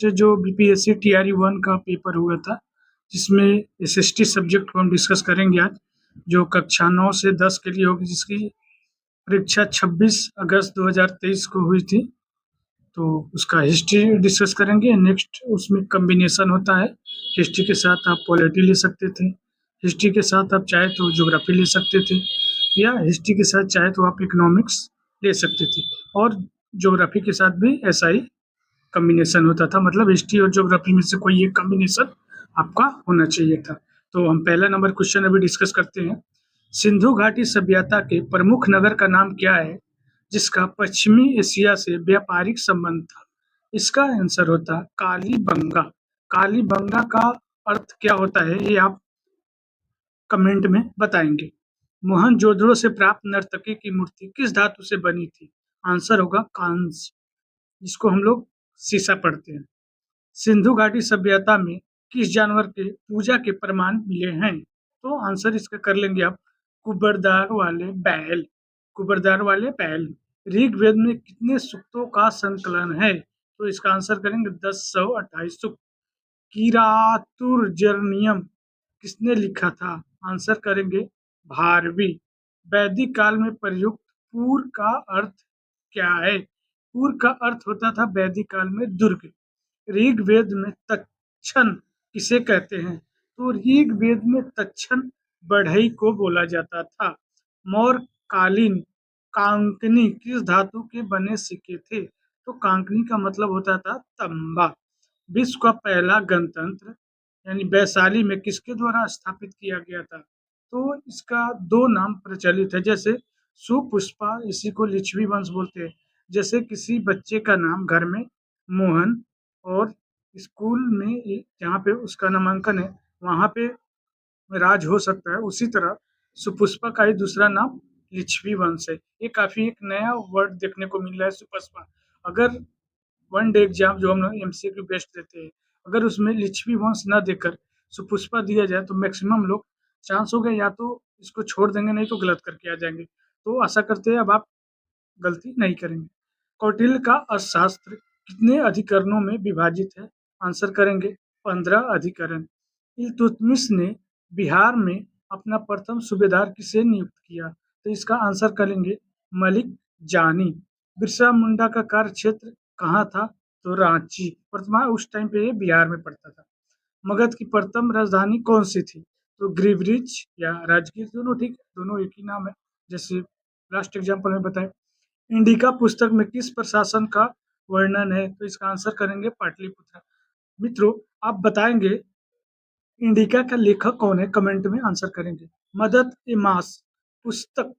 जो BPSC TRE 1 का paper हुआ था, जिसमें एसएसटी सब्जेक्ट को हम डिस्कस करेंगे आज, जो कक्षा 9 से 10 के लिए होगी, जिसकी परीक्षा 26 अगस्त 2023 को हुई थी। तो उसका हिस्ट्री डिस्कस करेंगे। नेक्स्ट उसमें कॉम्बिनेशन होता है, हिस्ट्री के साथ आप पॉलिटी ले सकते थे, हिस्ट्री के साथ आप चाहे तो ज्योग्राफी ले सकते थे, या हिस्ट्री के साथ चाहे तो आप इकोनॉमिक्स ले सकते थे, और ज्योग्राफी के साथ भी ऐसा ही कॉम्बिनेशन होता था। मतलब हिस्ट्री और ज्योग्राफी में से कोई एक कॉम्बिनेशन आपका होना चाहिए था। तो हम पहला नंबर क्वेश्चन अभी डिस्कस करते हैं। सिंधु घाटी सभ्यता के प्रमुख नगर का नाम क्या है जिसका पश्चिमी एशिया से व्यापारिक संबंध था? इसका आंसर होता कालीबंगा। कालीबंगा का अर्थ क्या होता है ये आप कमेंट में बताएंगे। मोहनजोदड़ो से प्राप्त नर्तकी की मूर्ति किस धातु से बनी थी? आंसर होगा कांस्य, जिसको हम लोग शीशा पढ़ते हैं। सिंधु घाटी सभ्यता में किस जानवर के पूजा के प्रमाण मिले हैं? तो आंसर इसका कर लेंगे आप, कुबरदार वाले बैल। कुबरदार वाले बैल। ऋग्वेद में कितने सूक्तों का संकलन है? तो इसका आंसर करेंगे 1028 सूक्त। किरातुर्जनियम किसने लिखा था? आंसर करेंगे भारवी। वैदिक काल में प्रयुक्त पूर का अर्थ क्या है? पूर का अर्थ होता था वैदिक काल में दुर्ग। ऋग्वेद में तक्षण किसे कहते हैं? तो ऋग्वेद में तक्षण बढ़ई को बोला जाता था। मौर्यकालीन कांकनी किस धातु के बने सिक्के थे? तो कांकनी का मतलब होता था तांबा। विश्व का पहला गणतंत्र यानी वैशाली में किसके द्वारा स्थापित किया गया था? तो इसका दो नाम प्रचलित है, जैसे सुपुष्पा, इसी को लिच्छवी वंश बोलते हैं। जैसे किसी बच्चे का नाम घर में मोहन और स्कूल में जहाँ पे उसका नामांकन है वहाँ पे राज हो सकता है, उसी तरह सुपुष्पा का ही दूसरा नाम लिच्छवी वंश है। ये काफी एक नया वर्ड देखने को मिल रहा है, सुपुष्पा। अगर वन डे एग्जाम जो हम लोग एमसीक्यू बेस्ड देते हैं, अगर उसमें लिच्छवी वंश ना देकर सुपुष्पा दिया जाए तो मैक्सिमम लोग चांस हो गए या तो इसको छोड़ देंगे, नहीं तो गलत करके आ जाएंगे। तो आशा करते हैं अब आप गलती नहीं करेंगे। कौटिल्य का अर्थशास्त्र कितने अधिकरणों में विभाजित है? आंसर करेंगे 15 अधिकरण। इल्तुतमिश ने बिहार में अपना प्रथम सूबेदार किसे नियुक्त किया? तो इसका आंसर करेंगे मलिक जानी। बिरसा मुंडा का कार्य क्षेत्र कहाँ था? तो रांची। वर्तमान उस टाइम पे ये बिहार में पड़ता था। मगध की प्रथम राजधानी कौन सी थी? तो गिरिब्रिज या राजगीर, दोनों ठीक है, दोनों एक ही नाम है, जैसे लास्ट एग्जाम्पल में बताएं। इंडिका पुस्तक में किस प्रशासन का वर्णन है? तो इसका आंसर करेंगे पाटलिपुत्र। मित्रों, आप बताएंगे इंडिका का लेखक कौन है? कमेंट में आंसर करेंगे। मदद ए मास पुस्तक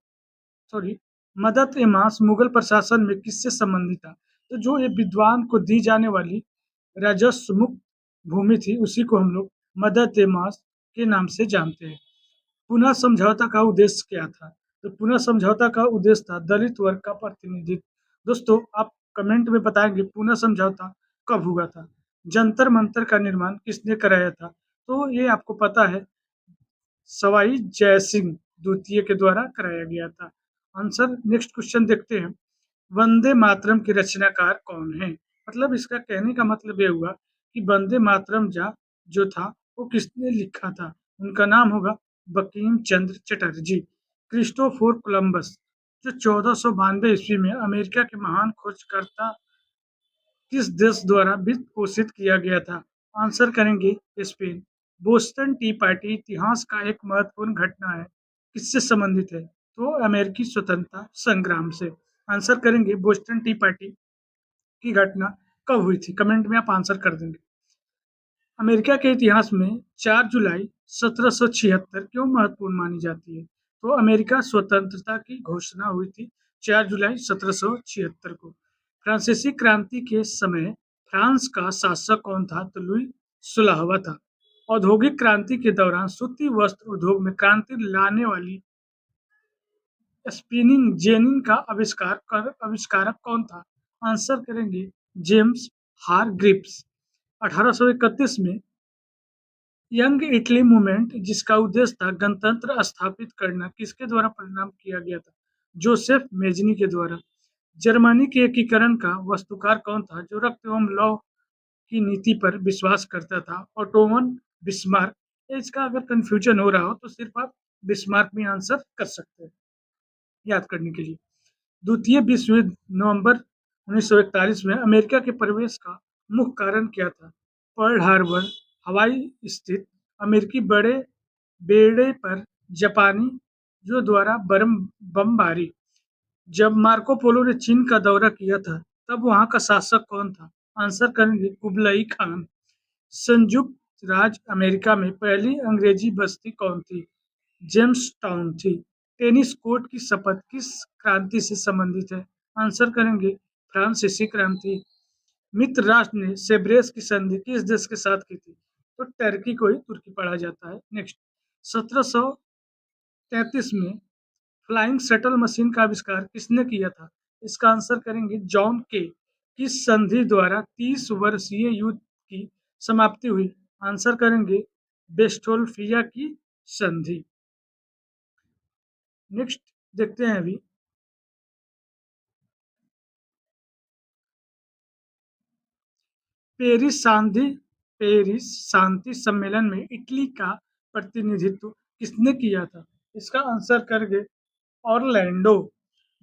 सॉरी मदद ए मास मुगल प्रशासन में किससे संबंधित था? तो जो ये विद्वान को दी जाने वाली राजस्व मुक्त भूमि थी, उसी को हम लोग मदद ए मास के नाम से जानते हैं। पुनः समझौता का उद्देश्य क्या था? तो पुनः समझौता का उद्देश्य था दलित वर्ग का प्रतिनिधित्व। दोस्तों, आप कमेंट में बताएंगे पुनः समझौता कब हुआ था? जंतर मंतर का निर्माण किसने कराया था? तो ये आपको पता है, सवाई जयसिंह द्वितीय के द्वारा कराया गया था। आंसर नेक्स्ट क्वेश्चन देखते हैं। वंदे मातरम के रचनाकार कौन है? मतलब इसका कहने का मतलब ये हुआ कि वंदे मातरम जो था वो किसने लिखा था? उनका नाम होगा बंकिम चंद्र चटर्जी। क्रिस्टोफर कोलंबस जो 1492 ईस्वी में अमेरिका के महान खोजकर्ता किस देश द्वारा वित्त पोषित किया गया था? आंसर करेंगे स्पेन। बोस्टन टी पार्टी इतिहास का एक महत्वपूर्ण घटना है, किससे संबंधित है? तो अमेरिकी स्वतंत्रता संग्राम से। आंसर करेंगे बोस्टन टी पार्टी की घटना कब हुई थी? कमेंट में आप आंसर कर देंगे। अमेरिका के इतिहास में 4 जुलाई 1776 क्यों महत्वपूर्ण मानी जाती है? तो अमेरिका स्वतंत्रता की घोषणा हुई थी 4 जुलाई 1776 को। फ्रांसीसी क्रांति के समय फ्रांस का शासक कौन था? तो लुई 16वां था। औद्योगिक क्रांति के दौरान सूती वस्त्र उद्योग में क्रांति लाने वाली स्पिनिंग जेनी का आविष्कारक कौन था? आंसर करेंगे जेम्स हारग्रीव्स। 1831 में यंग इटली मूवमेंट, जिसका उद्देश्य था गणतंत्र स्थापित करना, किसके द्वारा परिणाम किया गया था? जोसेफ मेजनी के द्वारा। जर्मनी के एकीकरण का वास्तुकार कौन था? जो रक्त एवं लौह की नीति पर विश्वास करता था? Ottoman, Bismarck? इसका अगर कन्फ्यूजन हो रहा हो तो सिर्फ आप बिस्मार्क में आंसर कर सकते हैं याद करने के लिए। द्वितीय विश्व युद्ध नवंबर 1941 में अमेरिका के प्रवेश का मुख्य कारण क्या था? पर्ल हार्बर हवाई स्थित अमेरिकी बड़े बेड़े पर जापानी जो द्वारा बमबारी। जब मार्को पोलो ने चीन का दौरा किया था तब वहां का शासक कौन था? आंसर करेंगे कुबलाई खान। संयुक्त राज्य अमेरिका में पहली अंग्रेजी बस्ती कौन थी? जेम्स टाउन थी। टेनिस कोर्ट की शपथ किस क्रांति से संबंधित है? आंसर करेंगे फ्रांसीसी क्रांति। मित्र राष्ट्र ने सेब्रेस की संधि किस देश के साथ की थी? तो टर्की को ही तुर्की पढ़ा जाता है। नेक्स्ट, 1733 में फ्लाइंग शटल मशीन का आविष्कार किसने किया था? इसका आंसर करेंगे जॉन के। किस संधि द्वारा 30 वर्षीय युद्ध की समाप्ति हुई? आंसर करेंगे वेस्टफालिया की संधि। नेक्स्ट देखते हैं अभी पेरिस शांति सम्मेलन में इटली का प्रतिनिधित्व किसने किया था? इसका आंसर करके ऑरलैंडो।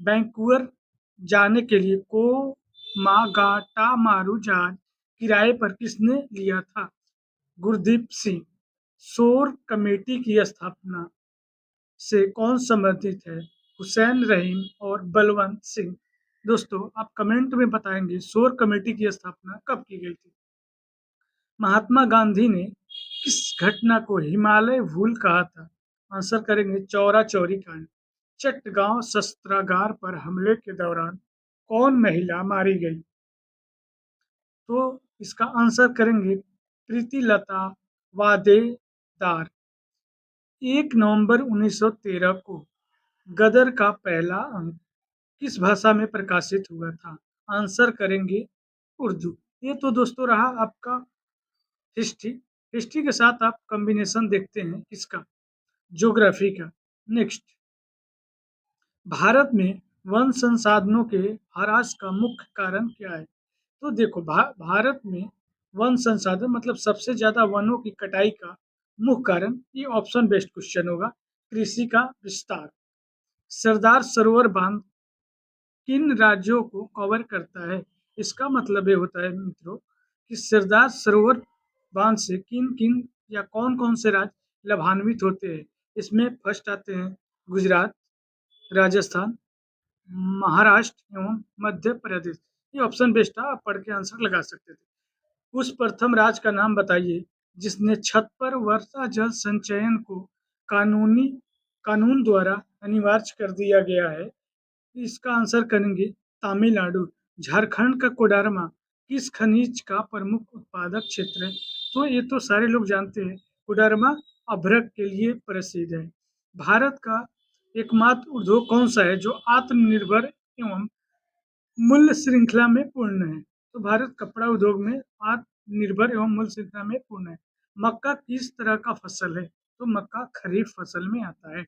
वैंकूवर जाने के लिए कोमागाटामारू जहाज किराए पर किसने लिया था? गुरदीप सिंह। शोर कमेटी की स्थापना से कौन संबंधित है? हुसैन रहीम और बलवंत सिंह। दोस्तों आप कमेंट में बताएंगे शोर कमेटी की स्थापना कब की गई थी? महात्मा गांधी ने किस घटना को हिमालय भूल कहा था? आंसर करेंगे चौरा चौरी कांड। चट्टगांव शस्त्रागार पर हमले के दौरान कौन महिला मारी गई? तो इसका आंसर करेंगे प्रीतिलता वादेदार। 1 नवंबर 1913 को गदर का पहला अंक किस भाषा में प्रकाशित हुआ था? आंसर करेंगे उर्दू। ये तो दोस्तों रहा आपका हिस्ट्री। हिस्ट्री के साथ आप कॉम्बिनेशन देखते हैं किसका? ज्योग्राफी का। नेक्स्ट, भारत में वन संसाधनों के ह्रास का मुख्य कारण क्या है? तो देखो भारत में वन संसाधन मतलब सबसे ज्यादा वनों की कटाई का मुख्य कारण, ये ऑप्शन बेस्ड क्वेश्चन होगा, कृषि का विस्तार। सरदार सरोवर बांध किन राज्यों को कवर करता है? इसका मतलब ये होता है मित्रों कि सरदार सरोवर बांध से किन किन या कौन कौन से राज्य लाभान्वित होते हैं। इसमें फर्स्ट आते हैं गुजरात, राजस्थान, महाराष्ट्र एवं मध्य प्रदेश। ये ऑप्शन बेस्ड था, आप पढ़ के आंसर लगा सकते थे। उस प्रथम राज्य का नाम बताइए जिसने छत पर वर्षा जल संचयन को कानून द्वारा अनिवार्य कर दिया गया है। इसका आंसर करेंगे तमिलनाडु। झारखंड का कोडरमा किस खनिज का प्रमुख उत्पादक क्षेत्र है? तो ये तो सारे लोग जानते हैं, कोडरमा अभ्रक के लिए प्रसिद्ध है। भारत का एकमात्र उद्योग कौन सा है जो आत्मनिर्भर एवं मूल्य श्रृंखला में पूर्ण है? तो भारत कपड़ा उद्योग में आत्मनिर्भर एवं मूल्य श्रृंखला में पूर्ण है। मक्का किस तरह का फसल है? तो मक्का खरीफ फसल में आता है।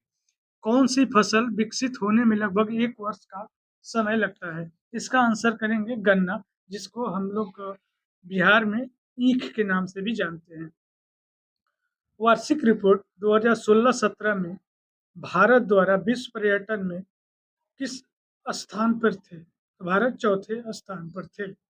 कौन सी फसल विकसित होने में लगभग 1 वर्ष का समय लगता है? इसका आंसर करेंगे गन्ना, जिसको हम लोग बिहार में ईख के नाम से भी जानते हैं। वार्षिक रिपोर्ट 2016-17 में भारत द्वारा विश्व पर्यटन में किस स्थान पर थे? भारत चौथे स्थान पर थे।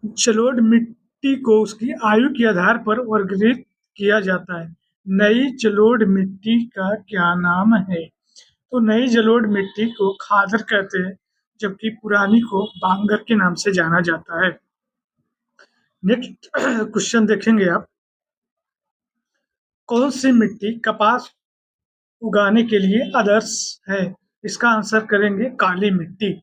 जलोढ़ मिट्टी को उसकी आयु के आधार पर वर्गीकृत किया जाता है। नई जलोढ़ मिट्टी का क्या नाम है? तो नई जलोढ़ मिट्टी को खादर कहते हैं, जबकि पुरानी को बांगर के नाम से जाना जाता है। नेक्स्ट क्वेश्चन देखेंगे आप, कौन सी मिट्टी कपास उगाने के लिए आदर्श है? इसका आंसर करेंगे काली मिट्टी।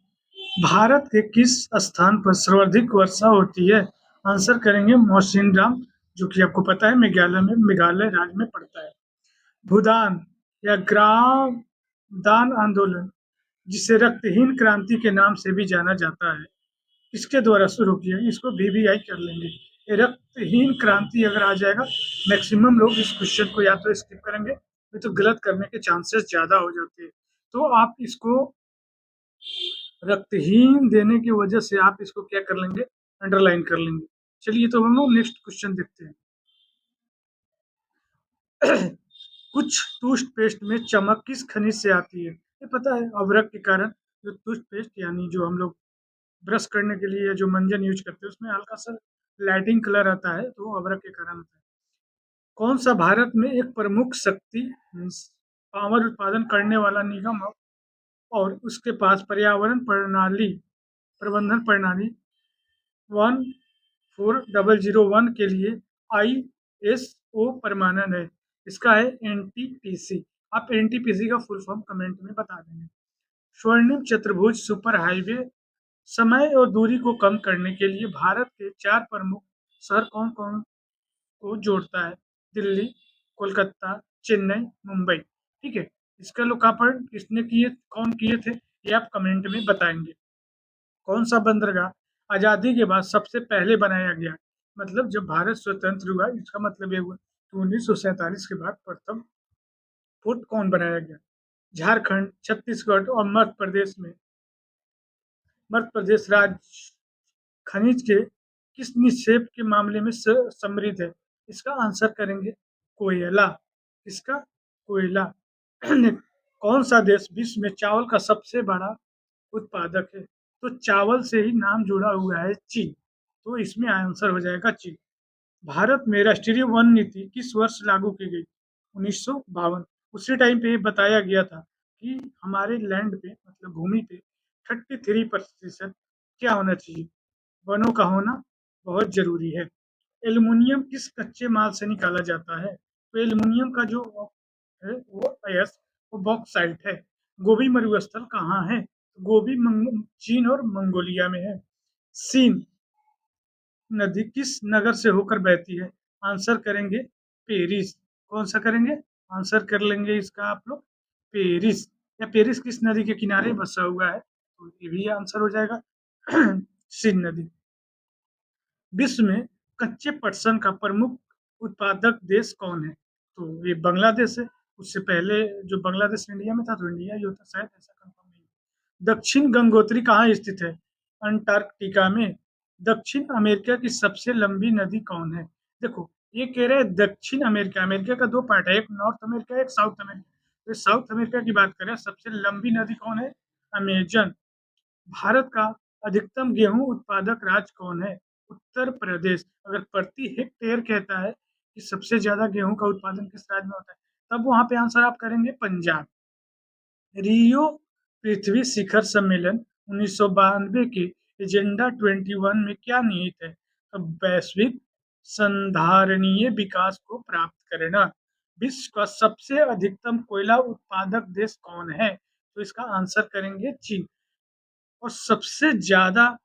भारत के किस स्थान पर सर्वाधिक वर्षा होती है? आंसर करेंगे मौसिनराम, जो कि आपको पता है मेघालय राज्य में पड़ता है। भूदान या ग्राम दान आंदोलन, जिसे रक्तहीन क्रांति के नाम से भी जाना जाता है, किसके द्वारा शुरू किया? इसको वीवीआई कर लेंगे। ये रक्तहीन क्रांति अगर आ जाएगा, मैक्सिमम लोग इस क्वेश्चन को या तो स्किप करेंगे, नहीं तो गलत करने के चांसेस ज्यादा हो जाते हैं। तो आप इसको रक्तहीन देने की वजह से आप इसको क्या कर लेंगे, अंडरलाइन कर लेंगे। चलिए तो हम लोग नेक्स्ट क्वेश्चन देखते हैं। कुछ टूथपेस्ट में चमक किस खनिज से आती है? ये पता है, अवरक्त के कारण जो टूथपेस्ट यानी जो हम लोग ब्रश करने के लिए जो मंजन यूज करते हैं उसमें हल्का सा लाइटिंग कलर आता है, तो वो अवरक्त के कारण आता है। कौन सा भारत में एक प्रमुख शक्ति मीन्स पावर उत्पादन करने वाला निगम है और उसके पास पर्यावरण प्रणाली प्रबंधन प्रणाली 14001 के लिए ISO प्रमाणन है? इसका है NTPC। आप NTPC का फुल फॉर्म कमेंट में बता देंगे। स्वर्णिम चतुर्भुज सुपर हाईवे समय और दूरी को कम करने के लिए भारत के 4 प्रमुख शहर कौन-कौन को जोड़ता है? दिल्ली, कोलकाता, चेन्नई, मुंबई। ठीक है? इसका लोकार्पण किसने किए, कौन किए थे? ये आप कमेंट में बताएंगे। कौन सा बंदरगाह आजादी के बाद सबसे पहले बनाया गया? मतलब जब भारत स्वतंत्र हुआ, इसका मतलब ये हुआ कि 1947 के बाद प्रथम पोर्ट कौन बनाया गया? झारखंड, छत्तीसगढ़ और मध्य प्रदेश राज्य खनिज के किस निक्षेप के मामले में समृद्ध है? इसका आंसर करेंगे कोयला। इसका कोयला। कौन सा देश विश्व में चावल का सबसे बड़ा उत्पादक है? तो चावल से ही नाम जुड़ा हुआ है चीन, तो इसमें आंसर हो जाएगा चीन। भारत में राष्ट्रीय वन नीति किस वर्ष लागू की गई? 1952। उसी टाइम पे ये बताया गया था कि हमारे लैंड पे मतलब भूमि पे 33% क्या होना चाहिए, वनों का होना बहुत जरूरी है। एल्युमिनियम किस कच्चे माल से निकाला जाता है? तो एल्युमिनियम का जो है वो यस वो बॉक्साइट है। गोबी मरुस्थल कहाँ है? गोबी चीन और मंगोलिया में है। सीन नदी किस नगर से होकर बहती है? आंसर करेंगे पेरिस। कौन सा करेंगे? आंसर कर लेंगे इसका आप लोग पेरिस। या पेरिस किस नदी के किनारे बसा हुआ है? तो ये भी आंसर हो जाएगा सीन नदी। विश्व में कच्चे पटसन का प्रमुख उत्पादक देश कौन है? तो ये बांग्लादेश है। उससे पहले जो बांग्लादेश इंडिया में था तो इंडिया ही होता, शायद ऐसा कंफर्म नहीं है। दक्षिण गंगोत्री कहाँ स्थित है? अंटार्कटिका में। दक्षिण अमेरिका की सबसे लंबी नदी कौन है? देखो, ये कह रहे हैं दक्षिण अमेरिका, अमेरिका का दो पार्ट है, एक नॉर्थ अमेरिका एक साउथ अमेरिका। तो साउथ अमेरिका की बात करें, सबसे लंबी नदी कौन है? अमेजन। भारत का अधिकतम गेहूं उत्पादक राज्य कौन है? उत्तर प्रदेश। अगर प्रति हेक्टेयर कहता है कि सबसे ज्यादा गेहूं का उत्पादन किस राज्य में होता है, तब वहां पे आंसर आप करेंगे पंजाब। रियो पृथ्वी शिखर सम्मेलन 1992 के एजेंडा 21 में क्या निहित है? तो वैश्विक संधारणीय विकास को प्राप्त करना। विश्व का सबसे अधिकतम कोयला उत्पादक देश कौन है? तो इसका आंसर करेंगे चीन। और सबसे ज्यादा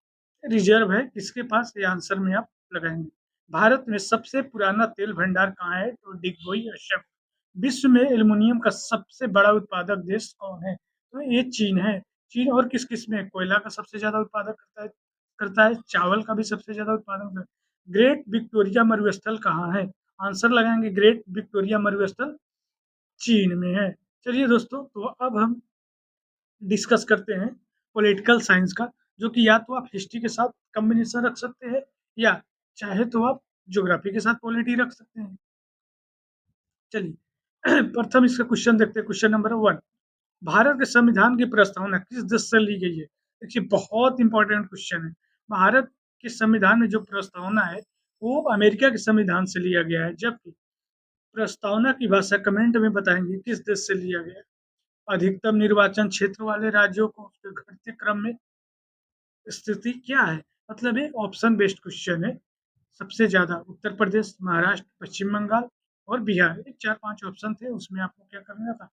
रिजर्व है किसके पास? ये आंसर में आप लगाएंगे। भारत में सबसे पुराना तेल भंडार कहाँ है? तो डिगबोई असम। विश्व में एल्युमिनियम का सबसे बड़ा उत्पादक देश कौन है? तो ये चीन है। चीन और किस किस में? कोयला का सबसे ज्यादा उत्पादन करता है, चावल का भी सबसे ज्यादा उत्पादन करता है। ग्रेट विक्टोरिया मरुस्थल कहाँ है? आंसर लगाएंगे ग्रेट विक्टोरिया मरुस्थल चीन में है। चलिए दोस्तों, तो अब हम डिस्कस करते हैं पॉलिटिकल साइंस का, जो कि या तो आप हिस्ट्री के साथ कॉम्बिनेशन रख सकते हैं या चाहे तो आप ज्योग्राफी के साथ पॉलिटी रख सकते हैं। चलिए प्रथम इसका क्वेश्चन देखते हैं। क्वेश्चन नंबर 1, भारत के संविधान की प्रस्तावना किस देश से ली गई है? देखिए, बहुत इंपॉर्टेंट क्वेश्चन है। भारत के संविधान में जो प्रस्तावना है वो अमेरिका के संविधान से लिया गया है, जबकि प्रस्तावना की भाषा कमेंट में बताएंगे किस देश से लिया गया है। अधिकतम निर्वाचन क्षेत्र वाले राज्यों को उसके घटते क्रम में स्थिति क्या है? मतलब एक ऑप्शन बेस्ड क्वेश्चन है। सबसे ज्यादा उत्तर प्रदेश, महाराष्ट्र, पश्चिम बंगाल और बिहार, एक 4-5 ऑप्शन थे, उसमें आपको क्या करना था?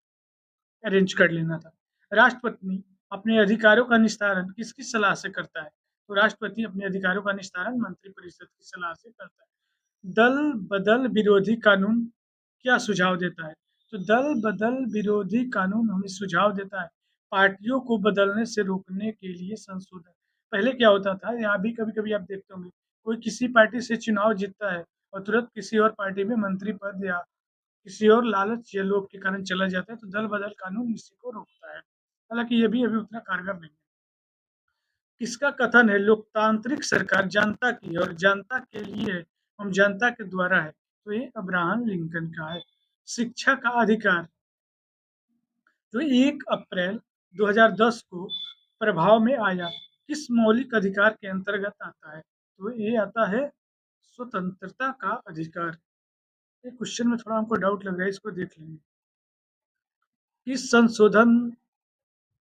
अरेंज कर लेना था। राष्ट्रपति अपने अधिकारों का निस्तारण किसकी सलाह से करता है? तो राष्ट्रपति अपने अधिकारों का निस्तारण मंत्रिपरिषद की सलाह से करता है। दल बदल विरोधी कानून क्या सुझाव देता है? तो दल बदल विरोधी कानून हमें सुझाव देता है पार्टियों को बदलने से रोकने के लिए संशोधन। पहले क्या होता था, या अभी कभी कभी आप देखते होंगे, कोई किसी पार्टी से चुनाव जीतता है और तुरंत किसी और पार्टी में मंत्री पद या किसी और लालच या लोभ के कारण चला जाता है, तो दल बदल कानून इसी को रोकता है। हालांकि ये भी अभी उतना कारगर नहीं है। इसका कथन है लोकतांत्रिक सरकार जनता की और जनता के लिए है एवं जनता के द्वारा है। तो ये अब्राहम लिंकन का है। शिक्षा का अधिकार जो 1 अप्रैल 2010 को प्रभाव में आया, किस मौलिक अधिकार के अंतर्गत आता है? तो ये आता है स्वतंत्रता का अधिकार। ये क्वेश्चन में थोड़ा हमको डाउट लग रहा है, इसको देख लेंगे। इस संशोधन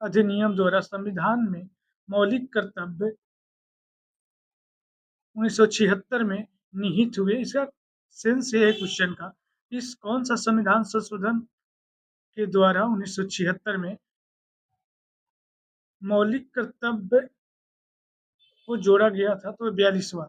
अधिनियम द्वारा संविधान में मौलिक कर्तव्य 1976 में निहित हुए। इसका सेंस ये है क्वेश्चन का, इस कौन सा संविधान संशोधन के द्वारा 1976 में मौलिक कर्तव्य को जोड़ा गया था? तो 42वां।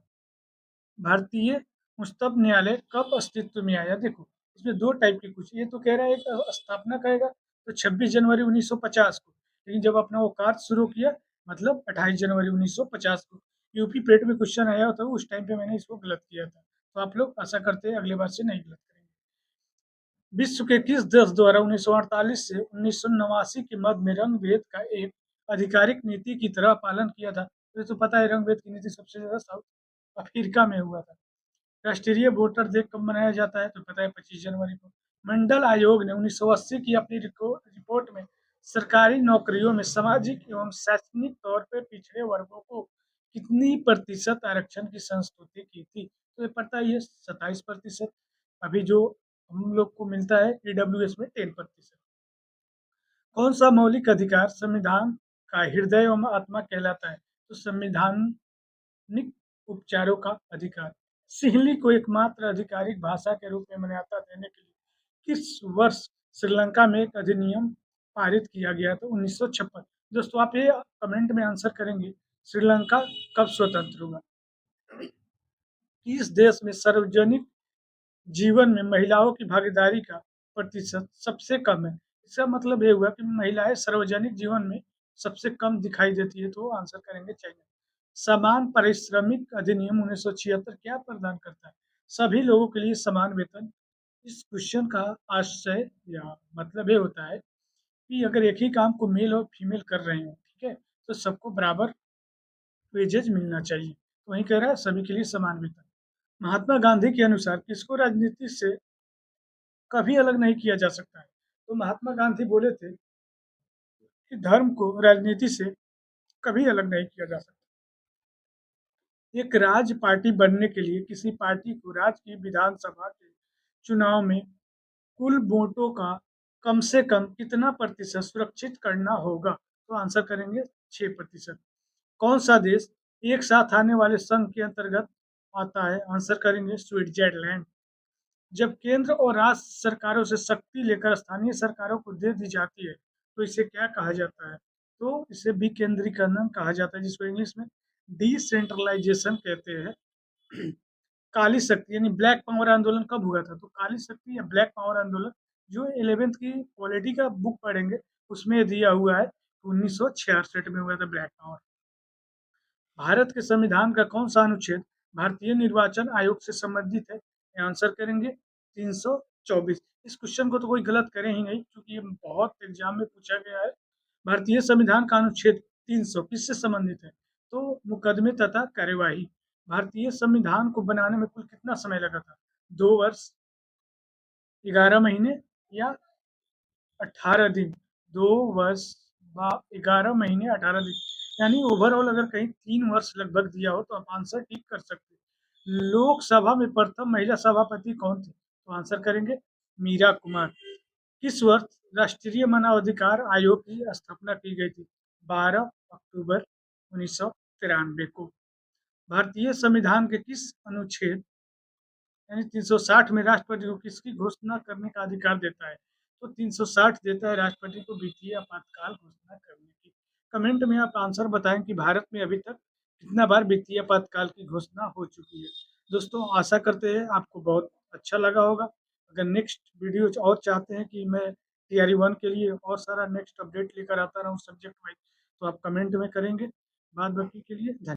भारतीय उच्चतम न्यायालय कब अस्तित्व में आया? देखो इसमें दो टाइप के कुछ, ये तो कह रहा है एक स्थापना करेगा तो 26 जनवरी 1950 को, लेकिन जब अपना वो कार्य शुरू किया मतलब 28 जनवरी 1950 को। यूपी पेट में क्वेश्चन आया होता उस टाइम पे मैंने इसको गलत किया था, तो आप लोग आशा करते हैं अगली बार से नहीं गलत करेंगे। विश्व के किस देश द्वारा 1948 से 1989 के मध्य में रंग भेद का एक आधिकारिक नीति की तरह पालन किया था? तो पता है रंग भेद की नीति सबसे ज्यादा साउथ अफ्रीका में हुआ था। राष्ट्रीय वोटर डे कब मनाया जाता है? तो पता है 25 जनवरी को। मंडल आयोग ने 1980 की अपनी रिपोर्ट में सरकारी नौकरियों में सामाजिक एवं शैक्षणिक तौर पर पिछड़े वर्गों को कितनी प्रतिशत आरक्षण की संस्तुति की थी? तो ये पता है ये 27%। अभी जो हम लोग को मिलता है ईडब्ल्यूएस में 10%। कौन सा मौलिक अधिकार संविधान का हृदय एवं आत्मा कहलाता है? तो संविधानिक उपचारों का अधिकार। सिंहली को एकमात्र आधिकारिक भाषा के रूप में मान्यता देने के लिए किस वर्ष श्रीलंका में एक अधिनियम पारित किया गया? तो 1956। दोस्तों आप ये कमेंट में आंसर करेंगे श्रीलंका कब स्वतंत्र हुआ। किस देश में सार्वजनिक जीवन में महिलाओं की भागीदारी का प्रतिशत सबसे कम है? इसका मतलब ये हुआ कि महिलाएं सार्वजनिक जीवन में सबसे कम दिखाई देती है, तो आंसर करेंगे चाइना। समान पारिश्रमिक अधिनियम 1976 क्या प्रदान करता है? सभी लोगों के लिए समान वेतन। इस क्वेश्चन का आशय या मतलब ये होता है कि अगर एक ही काम को मेल और फीमेल कर रहे हैं, ठीक है, तो सबको बराबर वेजेज मिलना चाहिए। तो वही कह रहा है सभी के लिए समान वेतन। महात्मा गांधी के अनुसार किसको राजनीति से कभी अलग नहीं किया जा सकता है? तो महात्मा गांधी बोले थे कि धर्म को राजनीति से कभी अलग नहीं किया जा सकता। एक राज्य पार्टी बनने के लिए किसी पार्टी को राज्य की विधानसभा के चुनाव में कुल वोटों का कम से कम कितना प्रतिशत सुरक्षित करना होगा? तो आंसर करेंगे 6%। कौन सा देश एक साथ आने वाले संघ के अंतर्गत आता है? आंसर करेंगे स्विट्जरलैंड। जब केंद्र और राज्य सरकारों से शक्ति लेकर स्थानीय सरकारों को दे दी जाती है तो इसे क्या कहा जाता है? तो इसे विकेंद्रीकरण कहा जाता है, जिसको इंग्लिश में डिसेंट्रलाइजेशन कहते हैं। काली शक्ति यानी ब्लैक पावर आंदोलन कब हुआ था? तो काली शक्ति या ब्लैक पावर आंदोलन जो 11th की पॉलिटी का बुक पढ़ेंगे उसमें दिया हुआ है 1966 में हुआ था ब्लैक पावर। भारत के संविधान का कौन सा अनुच्छेद भारतीय निर्वाचन आयोग से संबंधित है? आंसर करेंगे 324। इस क्वेश्चन को तो कोई गलत करे ही नहीं क्योंकि ये बहुत एग्जाम में पूछा गया है। भारतीय संविधान का अनुच्छेद 300 किससे संबंधित है? तो मुकदमे तथा कार्यवाही। भारतीय संविधान को बनाने में कुल कितना समय लगा था? 2 वर्ष, 11 महीने या 18 दिन? 2 वर्ष 11 महीने 18 दिन, यानी ओवरऑल अगर कहीं 3 वर्ष लगभग दिया हो तो आप आंसर ठीक कर सकते हैं। लोकसभा में प्रथम महिला सभापति कौन थे? तो आंसर करेंगे मीरा कुमार। किस वर्ष राष्ट्रीय मानवाधिकार आयोग की स्थापना की गई थी? 12 अक्टूबर 1993 को। भारतीय संविधान के किस अनुच्छेद यानी 360 में राष्ट्रपति को किसकी घोषणा करने का अधिकार देता है? तो 360 देता है राष्ट्रपति को वित्तीय आपातकाल घोषणा करने की। कमेंट में आप आंसर बताएं कि भारत में अभी तक कितना बार वित्तीय आपातकाल की घोषणा हो चुकी है। दोस्तों आशा करते हैं आपको बहुत अच्छा लगा होगा। अगर नेक्स्ट वीडियो और चाहते हैं कि मैं टीआरई 1 के लिए और सारा नेक्स्ट अपडेट लेकर आता रहूँ सब्जेक्ट वाइज, तो आप कमेंट में करेंगे। बाद बाकी के लिए धन्यवाद।